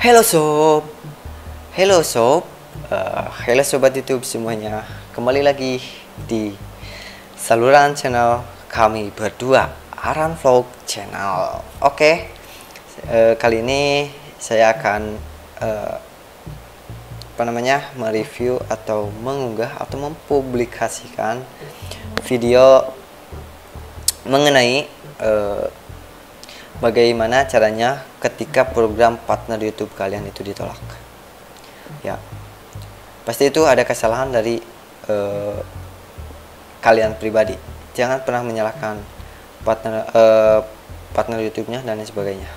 Halo sob, halo sob, halo sobat YouTube semuanya. Kembali lagi di saluran channel kami berdua, Aran Vlog Channel. Oke, kali ini saya akan mereview atau mengunggah atau mempublikasikan video mengenai bagaimana caranya ketika program partner YouTube kalian itu ditolak. Ya, pasti itu ada kesalahan dari kalian pribadi. Jangan pernah menyalahkan partner YouTube-nya dan lain sebagainya.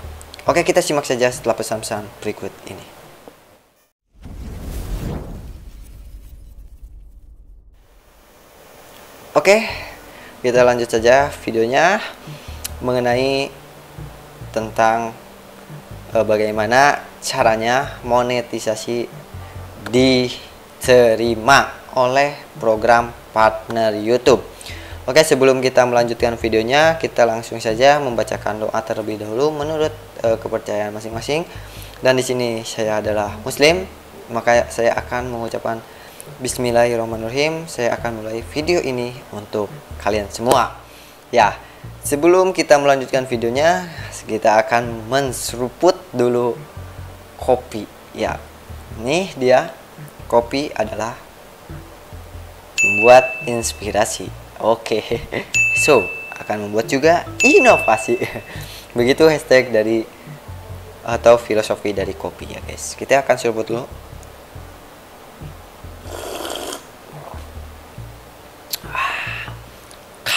Oke, kita simak saja setelah pesan-pesan berikut ini. Oke, kita lanjut saja videonya mengenai tentang bagaimana caranya monetisasi diterima oleh program partner YouTube. Oke, sebelum kita melanjutkan videonya, kita langsung saja membacakan doa terlebih dahulu menurut kepercayaan masing-masing. Dan di sini saya adalah Muslim, maka saya akan mengucapkan Bismillahirrahmanirrahim. Saya akan mulai video ini untuk kalian semua. Ya, sebelum kita melanjutkan videonya, kita akan menseruput dulu kopi. Ya, nih dia, kopi adalah membuat inspirasi. Oke, so akan membuat juga inovasi. Begitu hashtag dari atau filosofi dari kopi ya guys. Kita akan seruput dulu.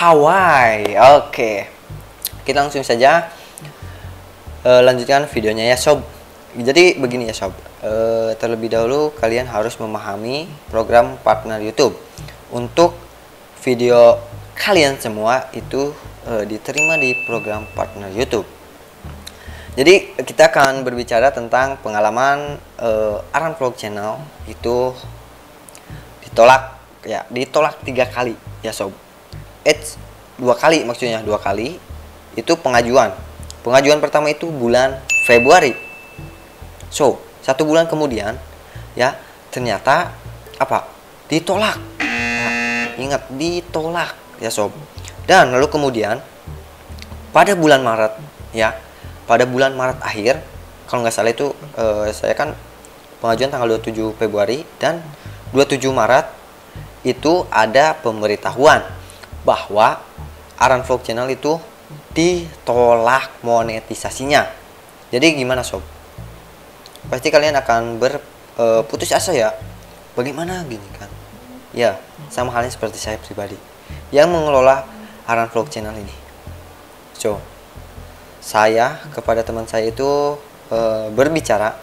Kawaii. Oke, kita langsung saja lanjutkan videonya ya sob. Jadi begini ya sob, terlebih dahulu kalian harus memahami program partner YouTube. Untuk video kalian semua itu diterima di program partner YouTube. Jadi kita akan berbicara tentang pengalaman Aran Vlog Channel itu ditolak ya, ditolak 3 kali ya sob. 2 kali, maksudnya 2 kali itu pengajuan pertama itu bulan Februari. So 1 bulan kemudian ya ternyata apa, ditolak. Nah, ingat, ditolak ya sob. Dan lalu kemudian pada bulan Maret ya, pada bulan Maret akhir kalau nggak salah itu saya kan pengajuan tanggal 27 Februari dan 27 Maret itu ada pemberitahuan bahwa Aran Vlog Channel itu ditolak monetisasinya. Jadi gimana sob? Pasti kalian akan berputus asa ya. Bagaimana gini kan? Ya, sama halnya seperti saya pribadi yang mengelola Aran Vlog Channel ini. So, saya kepada teman saya itu berbicara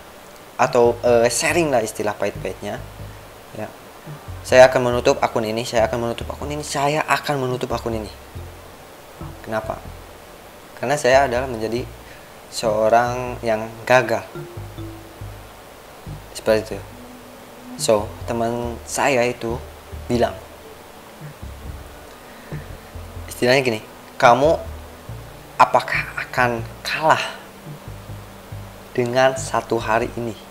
atau sharing lah istilah pahit-pahitnya. Ya. Saya akan menutup akun ini, saya akan menutup akun ini, saya akan menutup akun ini. Kenapa? Karena saya adalah menjadi seorang yang gagal. Seperti itu. So, teman saya itu bilang, istilahnya gini, kamu apakah akan kalah dengan 1 hari ini?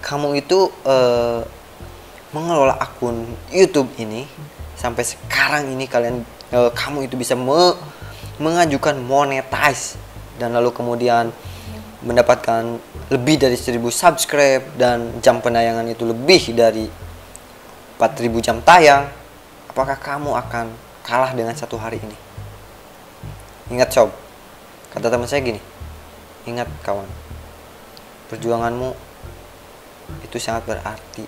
Kamu itu mengelola akun YouTube ini sampai sekarang ini kamu itu bisa mengajukan monetize dan lalu kemudian mendapatkan lebih dari 1000 subscribe dan jam penayangan itu lebih dari 4000 jam tayang. Apakah kamu akan kalah dengan 1 hari ini? Ingat sob, kata teman saya gini, ingat kawan, perjuanganmu itu sangat berarti.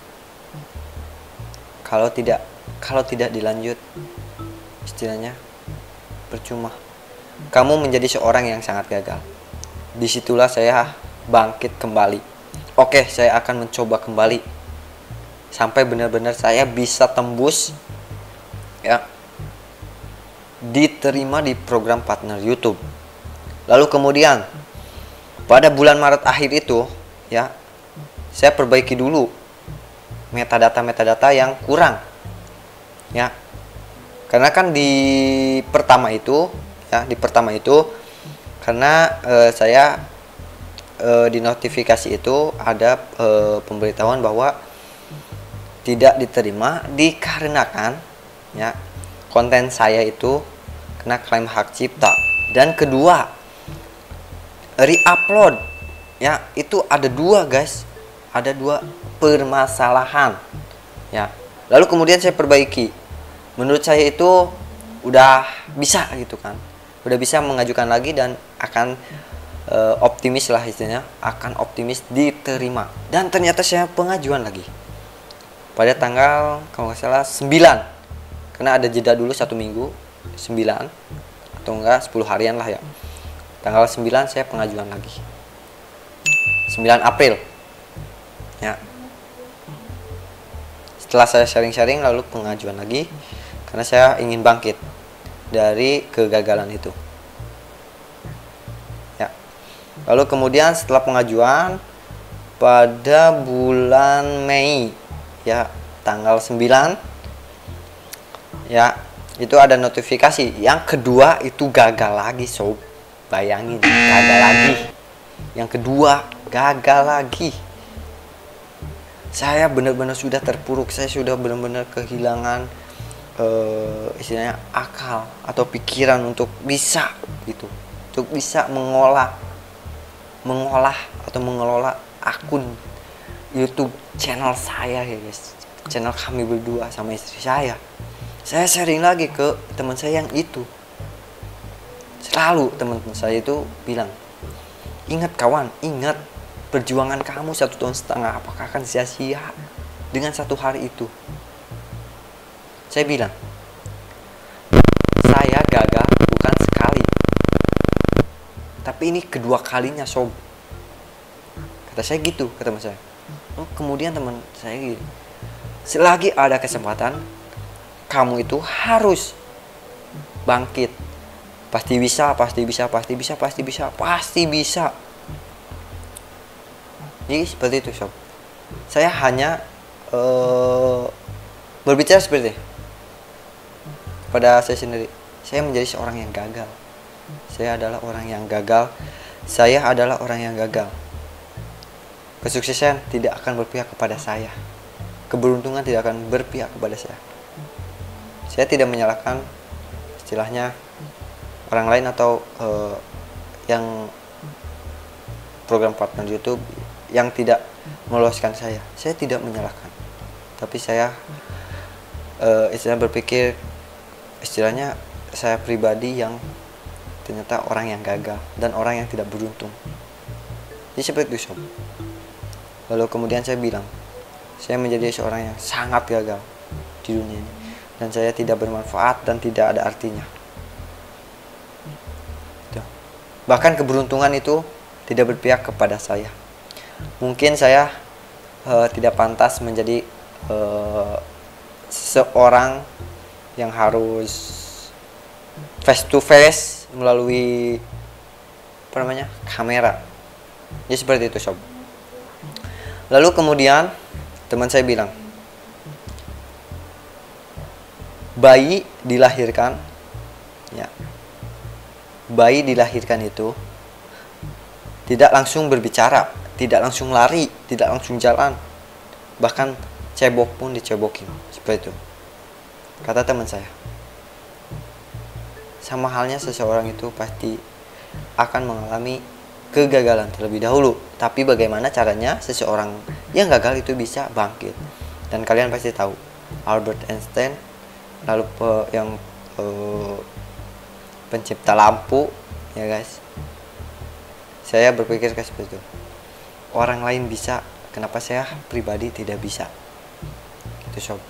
Kalau tidak dilanjut, istilahnya percuma. Kamu menjadi seorang yang sangat gagal. Disitulah saya bangkit kembali. Oke, saya akan mencoba kembali sampai benar-benar saya bisa tembus ya, diterima di program partner YouTube. Lalu kemudian pada bulan Maret akhir itu ya, saya perbaiki dulu metadata yang kurang ya, karena kan di pertama itu karena saya di notifikasi itu ada pemberitahuan bahwa tidak diterima dikarenakan ya konten saya itu kena klaim hak cipta. Dan kedua, re-upload ya, itu ada dua guys, ada dua permasalahan ya. Lalu kemudian saya perbaiki, menurut saya itu udah bisa gitu kan, udah bisa mengajukan lagi dan akan optimis lah istilahnya, akan optimis diterima. Dan ternyata saya pengajuan lagi pada tanggal kalau nggak salah 9, karena ada jeda dulu 1 minggu, 9 atau enggak 10 harian lah ya. Tanggal 9 saya pengajuan lagi, 9 April ya. Setelah saya sharing-sharing lalu pengajuan lagi, karena saya ingin bangkit dari kegagalan itu ya. Lalu kemudian setelah pengajuan pada bulan Mei ya, tanggal 9 ya, itu ada notifikasi yang kedua itu gagal lagi sob. Bayangin, gagal lagi. Yang kedua gagal lagi. Saya benar-benar sudah terpuruk, saya sudah benar-benar kehilangan istilahnya akal atau pikiran untuk bisa gitu, untuk bisa mengolah atau mengelola akun YouTube channel saya ya guys, channel kami berdua sama istri saya. Saya sharing lagi ke teman saya yang itu, selalu teman-teman saya itu bilang, ingat kawan, ingat perjuangan kamu 1,5 tahun apakah akan sia-sia dengan 1 hari itu. Saya bilang, saya gagal bukan sekali, tapi ini kedua kalinya sob, kata saya gitu, kata teman saya. Oh, kemudian teman saya gitu, selagi ada kesempatan kamu itu harus bangkit, pasti bisa, pasti bisa, pasti bisa, pasti bisa, pasti bisa. Jadi seperti itu sob. Saya hanya berbicara seperti itu pada saya sendiri. Saya menjadi seorang yang gagal. Saya adalah orang yang gagal. Saya adalah orang yang gagal. Kesuksesan tidak akan berpihak kepada saya. Keberuntungan tidak akan berpihak kepada saya. Saya tidak menyalahkan istilahnya orang lain atau yang program partner YouTube yang tidak meloloskan saya. Saya tidak menyalahkan. Tapi saya istilahnya berpikir, istilahnya saya pribadi yang ternyata orang yang gagal dan orang yang tidak beruntung. Jadi seperti itu sob. Lalu kemudian saya bilang, saya menjadi seorang yang sangat gagal di dunia ini, dan saya tidak bermanfaat dan tidak ada artinya. Bahkan keberuntungan itu tidak berpihak kepada saya. Mungkin saya tidak pantas menjadi seorang yang harus face to face melalui kamera. Jadi seperti itu sob. Lalu kemudian teman saya bilang, bayi dilahirkan ya, bayi dilahirkan itu tidak langsung berbicara, tidak langsung lari, tidak langsung jalan, bahkan cebok pun dicebokin, seperti itu kata teman saya. Sama halnya seseorang itu pasti akan mengalami kegagalan terlebih dahulu, tapi bagaimana caranya seseorang yang gagal itu bisa bangkit. Dan kalian pasti tahu Albert Einstein, lalu yang pencipta lampu ya guys. Saya berpikir kayak seperti itu, orang lain bisa, kenapa saya pribadi tidak bisa gitu sob.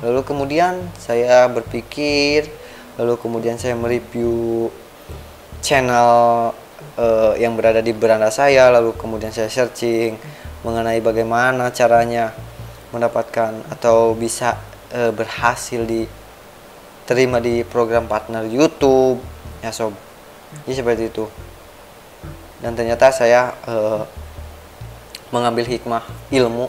Lalu kemudian saya berpikir, lalu kemudian saya mereview channel yang berada di beranda saya, lalu kemudian saya searching mengenai bagaimana caranya mendapatkan atau bisa berhasil diterima di program partner YouTube ya sob. Jadi seperti itu. Dan ternyata saya mengambil hikmah ilmu.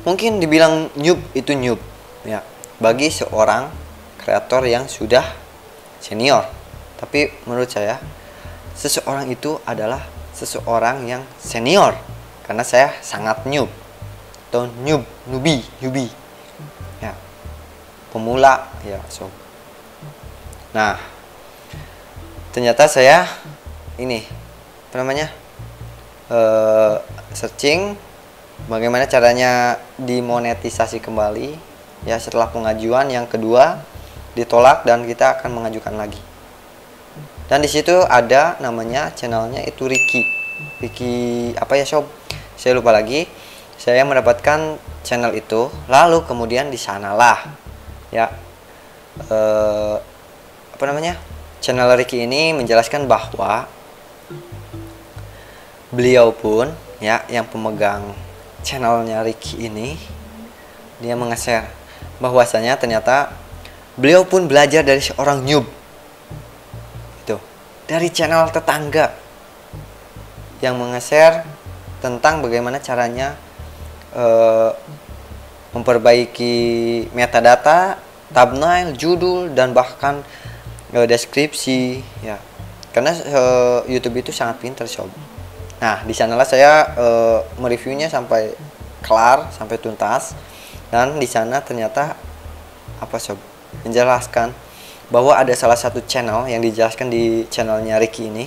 Mungkin dibilang noob itu noob ya bagi seorang kreator yang sudah senior, tapi menurut saya seseorang itu adalah seseorang yang senior, karena saya sangat noob atau newbie ya, pemula ya sob. Nah, ternyata saya ini apa namanya searching bagaimana caranya dimonetisasi kembali ya. Setelah pengajuan yang kedua ditolak dan kita akan mengajukan lagi. Dan di situ ada namanya channelnya itu Ricky apa ya sob, saya lupa lagi. Saya mendapatkan channel itu, lalu kemudian di sanalah ya apa namanya, channel Ricky ini menjelaskan bahwa beliau pun ya, yang pemegang channelnya Ricky ini, dia nge-share bahwasanya ternyata beliau pun belajar dari seorang noob itu, dari channel tetangga yang nge-share tentang bagaimana caranya memperbaiki metadata, thumbnail, judul, dan bahkan deskripsi ya. Karena YouTube itu sangat pintar sob. Nah, di sanalah saya mereviewnya sampai kelar, sampai tuntas. Dan di sana ternyata apa sob, menjelaskan bahwa ada salah satu channel yang dijelaskan di channelnya Ricky ini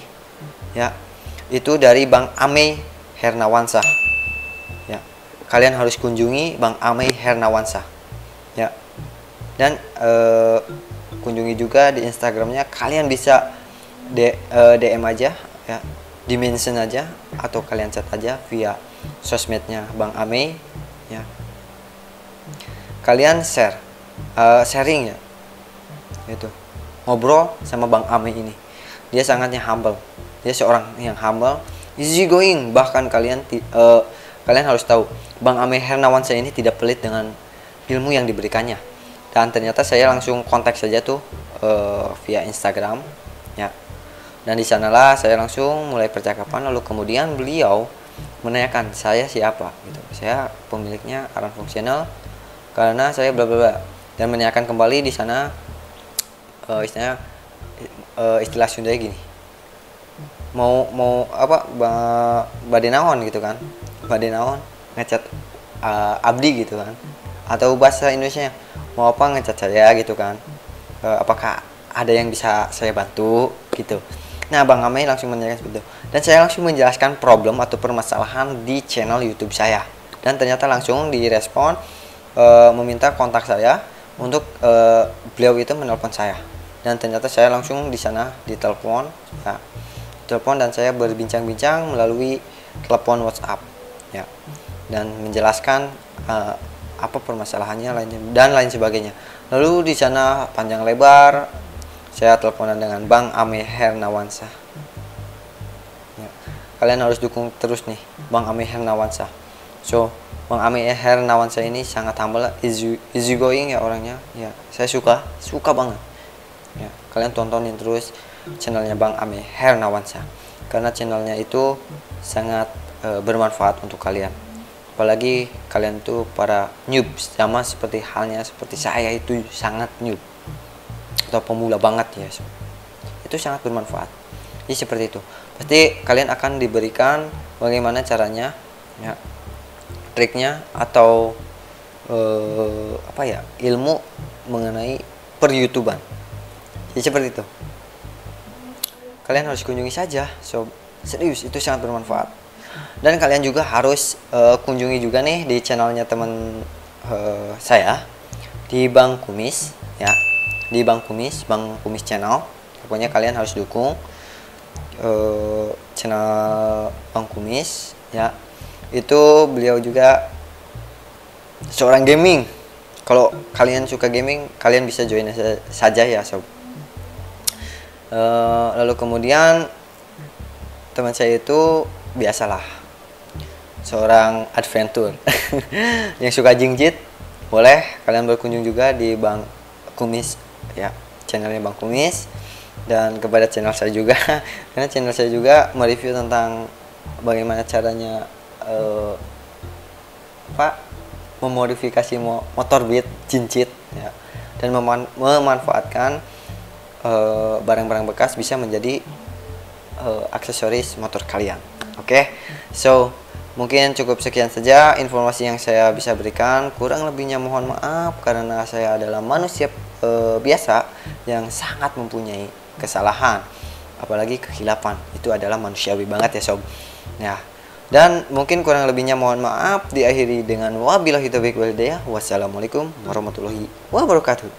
ya, itu dari Bang Amey Hernawansah ya. Kalian harus kunjungi Bang Amey Hernawansah ya. Dan kunjungi juga di Instagramnya. Kalian bisa DM aja ya, dimention aja, atau kalian chat aja via sosmednya Bang Amey ya. Kalian sharing ya, itu ngobrol sama Bang Amey ini. Dia sangatnya humble, dia seorang yang humble, easy going. Bahkan kalian harus tahu Bang Amey Hernawansah ini tidak pelit dengan ilmu yang diberikannya. Dan ternyata saya langsung kontak saja tuh via Instagram ya. Dan di sanalah saya langsung mulai percakapan. Lalu kemudian beliau menanyakan saya siapa gitu. Saya pemiliknya Aran Functional karena saya bla bla bla, dan menanyakan kembali di sana istilah Sunda gini, mau apa badenaon gitu kan, badenaon ngecat abdi gitu kan, atau bahasa Indonesia mau apa ngecat saya gitu kan, apakah ada yang bisa saya bantu gitu. Nah, Bang Amey langsung menanyakan seperti itu, dan saya langsung menjelaskan problem atau permasalahan di channel YouTube saya, dan ternyata langsung direspon meminta kontak saya untuk beliau itu menelpon saya. Dan ternyata saya langsung di sana ditelepon ya, dan saya berbincang-bincang melalui telepon WhatsApp ya, dan menjelaskan apa permasalahannya dan lain sebagainya. Lalu di sana panjang lebar saya teleponan dengan Bang Amey Hernawansah ya. Kalian harus dukung terus nih Bang Amey Hernawansah. So Bang Amey Hernawansah ini sangat humble, easy going ya orangnya ya. Saya suka banget ya. Kalian tontonin terus channelnya Bang Amey Hernawansah, karena channelnya itu sangat bermanfaat untuk kalian. Apalagi kalian tuh para noob, sama seperti halnya seperti saya itu sangat noob atau pemula banget ya. Itu sangat bermanfaat. Jadi seperti itu. Pasti kalian akan diberikan bagaimana caranya ya, triknya atau apa ya, ilmu mengenai per-YouTuban. Jadi seperti itu. Kalian harus kunjungi saja, sob. Serius, itu sangat bermanfaat. Dan kalian juga harus kunjungi juga nih di channelnya teman saya di Bang Kumis ya, di Bang Kumis channel. Pokoknya kalian harus dukung channel Bang Kumis ya. Itu beliau juga seorang gaming. Kalau kalian suka gaming, kalian bisa join saja ya sob. Lalu kemudian teman saya itu biasalah seorang adventure yang suka jingjit. Boleh kalian berkunjung juga di Bang Kumis ya, channelnya Bang Kumis. Dan kepada channel saya juga karena channel saya juga mereview tentang bagaimana caranya memodifikasi motor Beat jinjit ya, dan memanfaatkan barang-barang bekas bisa menjadi aksesoris motor kalian. Oke, so mungkin cukup sekian saja informasi yang saya bisa berikan. Kurang lebihnya mohon maaf karena saya adalah manusia biasa yang sangat mempunyai kesalahan, apalagi kehilapan. Itu adalah manusiawi banget ya sob. Nah, dan mungkin kurang lebihnya mohon maaf, diakhiri dengan wabillahi taufiq wal hidayah. Wassalamualaikum warahmatullahi wabarakatuh.